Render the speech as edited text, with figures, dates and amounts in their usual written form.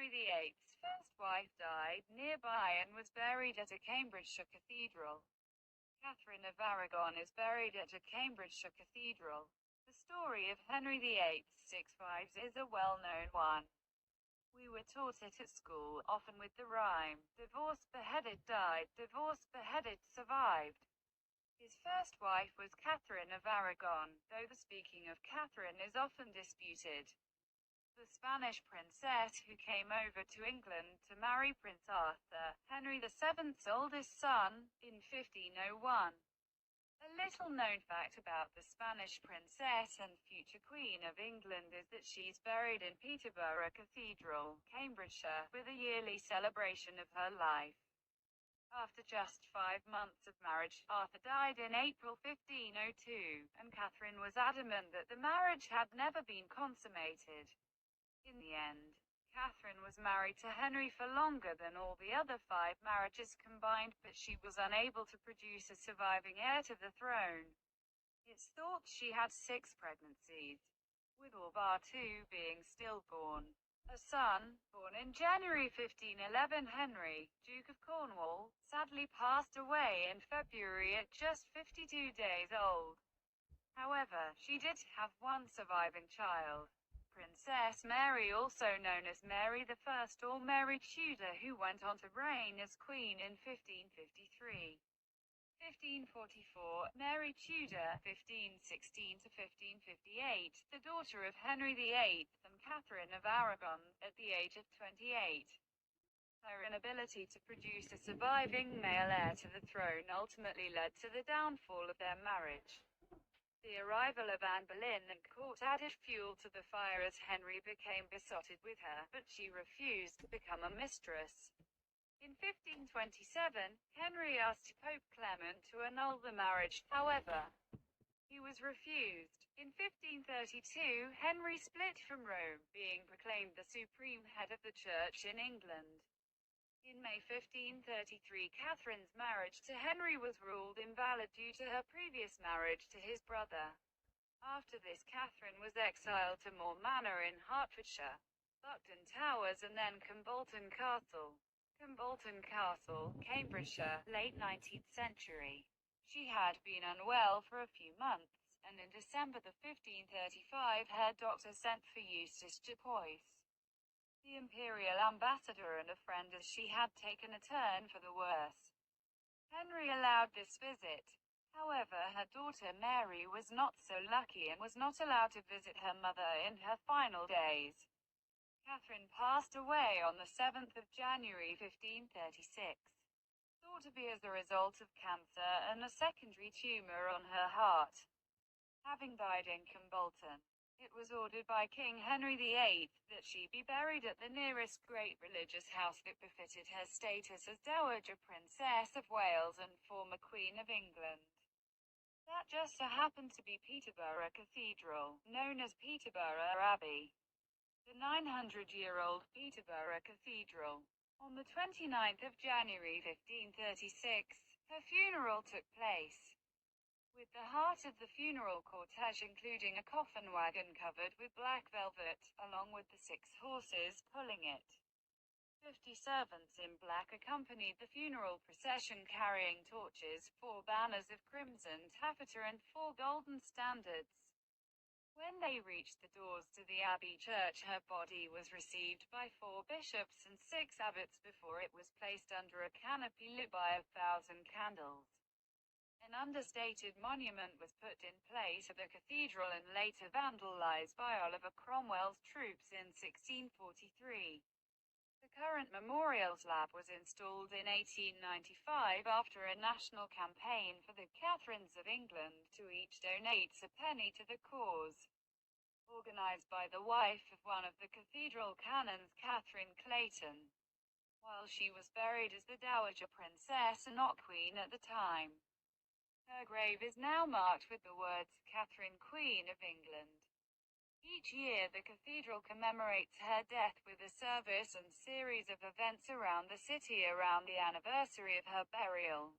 Henry VIII's first wife died nearby and was buried at a Cambridgeshire cathedral. Katharine of Aragon is buried at a Cambridgeshire cathedral. The story of Henry VIII's 6 wives is a well-known one. We were taught it at school, often with the rhyme, divorced, beheaded, died, divorced, beheaded, survived. His first wife was Katharine of Aragon, though the speaking of Catherine is often disputed. The Spanish princess who came over to England to marry Prince Arthur, Henry VII's oldest son, in 1501. A little-known fact about the Spanish princess and future Queen of England is that she's buried in Peterbrough Catheral, Cambridgeshire, with a yearly celebration of her life. After just 5 months of marriage, Arthur died in April 1502, and Catherine was adamant that the marriage had never been consummated. In the end, Catherine was married to Henry for longer than all the other 5 marriages combined, but she was unable to produce a surviving heir to the throne. It's thought she had 6 pregnancies, with all bar 2 being stillborn. A son, born in January 1511, Henry, Duke of Cornwall, sadly passed away in February at just 52 days old. However, she did have one surviving child, Princess Mary, also known as Mary I or Mary Tudor, who went on to reign as Queen in 1553. 1544, Mary Tudor, 1516 to 1558, the daughter of Henry VIII and Katharine of Aragon, at the age of 28. Her inability to produce a surviving male heir to the throne ultimately led to the downfall of their marriage. The arrival of Anne Boleyn at court added fuel to the fire as Henry became besotted with her, but she refused to become a mistress. In 1527, Henry asked Pope Clement to annul the marriage, however, he was refused. In 1532, Henry split from Rome, being proclaimed the supreme head of the Church in England. In May 1533, Catherine's marriage to Henry was ruled invalid due to her previous marriage to his brother. After this, Catherine was exiled to Moor Manor in Hertfordshire, Buckden Towers and then Kimbolton Castle. Kimbolton Castle, Cambridgeshire, late 19th century. She had been unwell for a few months, and in December 1535 her doctor sent for Eustace Dupuis, the imperial ambassador and a friend, as she had taken a turn for the worse. Henry allowed this visit. However, her daughter Mary was not so lucky and was not allowed to visit her mother in her final days. Catherine passed away on the 7th of January 1536, thought to be as a result of cancer and a secondary tumour on her heart. Having died in Kimbolton, it was ordered by King Henry VIII that she be buried at the nearest great religious house that befitted her status as Dowager Princess of Wales and former Queen of England. That just so happened to be Peterbrough Cathedral, known as Peterborough Abbey. The 900-year-old Peterborough Cathedral. On the 29th of January 1536, her funeral took place, with the heart of the funeral cortege including a coffin wagon covered with black velvet, along with the 6 horses pulling it. 50 servants in black accompanied the funeral procession carrying torches, 4 banners of crimson taffeta and 4 golden standards. When they reached the doors to the Abbey Church, her body was received by 4 bishops and 6 abbots before it was placed under a canopy lit by 1,000 candles. An understated monument was put in place of the cathedral and later vandalized by Oliver Cromwell's troops in 1643. The current memorial slab was installed in 1895 after a national campaign for the Catherines of England to each donate a penny to the cause, organized by the wife of one of the cathedral canons, Catherine Clayton, while she was buried as the Dowager Princess and not Queen at the time. Her grave is now marked with the words, Catherine, Queen of England. Each year the cathedral commemorates her death with a service and series of events around the city around the anniversary of her burial.